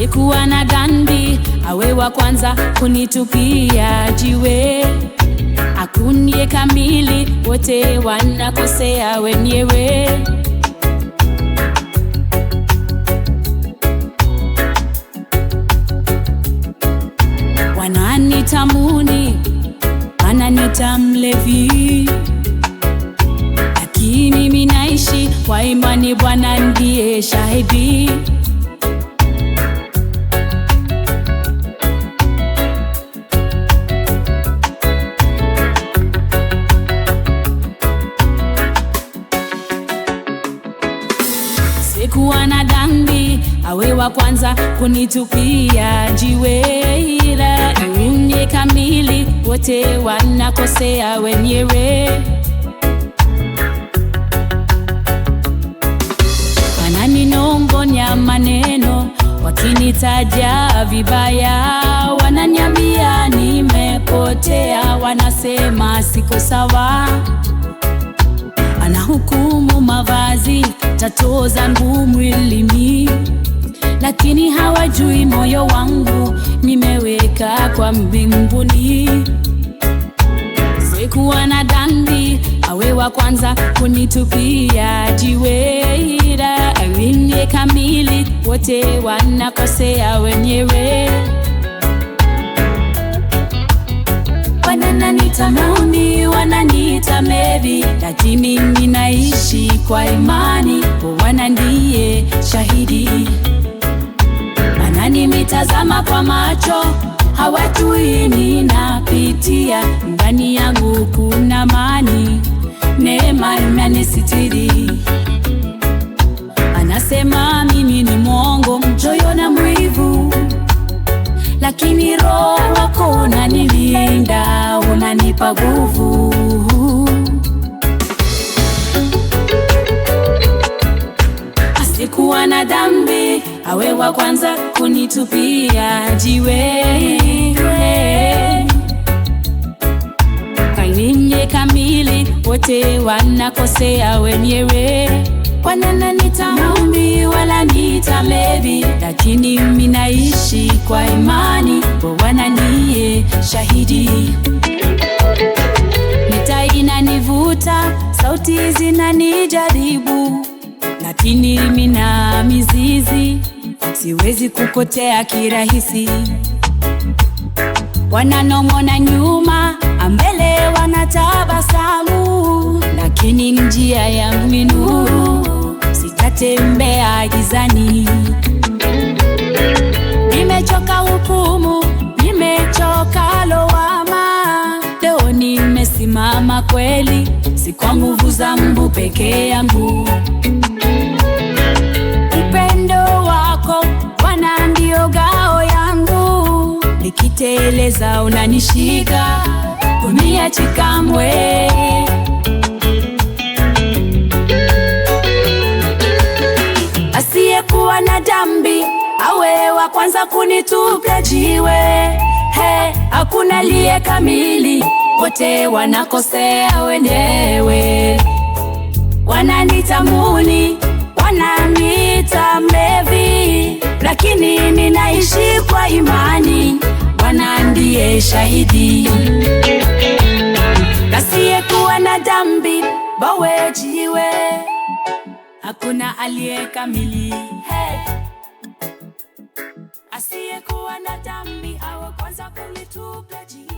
Sikuwa na dhambi, awe wa kwanza kunitupia jiwe. Hakuna kamili, wote wanakosea wenyewe. Wananiita muni, wananiita mlevi, lakini mimi naishi kwa imani, Bwana ndiye shahidi. Sikuwa na dhambi, awe wa kwanza kunitupia jiwe. Ila ni kamili, wote wanakosea wenyewe. Wananinongonya maneno, wakinitaja vibaya, wananiambia nimepotea, wanasema siko sawa. Anahukumu mavazi, tattoo zangu mwilini, lakini hawajui moyo wangu nimeweka kwa mbinguni. Sikuwa na dhambi, awe wa kwanza kunitupia jiwe. Ila aliye kamili, wote wanakosea wenyewe. Wananiita muni, wananiita mlevi, lakini mimi naishi kwa imani, Bwana ndiye shahidi. Wananimitazama kwa macho, hawajui ninapitia. Ndani yangu kuna amani, neema imenisitiri. Anasema mimi ni mwongo, mchoyo na mwivu, lakini Roho wako unanilinda, unanipa nguvu. Sikuwa na dhambi, awe wa kwanza kunitupia jiwe. Kalinye kamili, wote wanakosea wenyewe. Wananiita mumi, wananiita mlevi, lakini mimi naishi kwa imani, Bwana ndiye shahidi. Mitaa inanivuta, sauti zinanijaribu, lakini mimi na mizizi, siwezi kupotea kirahisi. Wananong'ona nyuma, mbele wanatabasamu, lakini njia yangu ni nuru, sitatembea gizani. Nimechoka hukumu, nimechoka lawama, leo nimesimama kweli, si kwa nguvu zangu peke yangu. Upendo wako Bwana ndio ngao yangu, nikiteleza unanishika, uniachi kamwe. Asiyekuwa na dhambi, awe wa kwanza kunitupia jiwe. Hakuna aliye kamili, wote wanakosea wenyewe. Wananiita muni, wananiita mlevi, lakini mimi naishi kwa imani, Bwana ndiye shahidi. Asiyekuwa na dhambi, bawe jiwe, hakuna aliye kamili. Asiyekuwa na dhambi, awe kwanza kunitupia jiwe.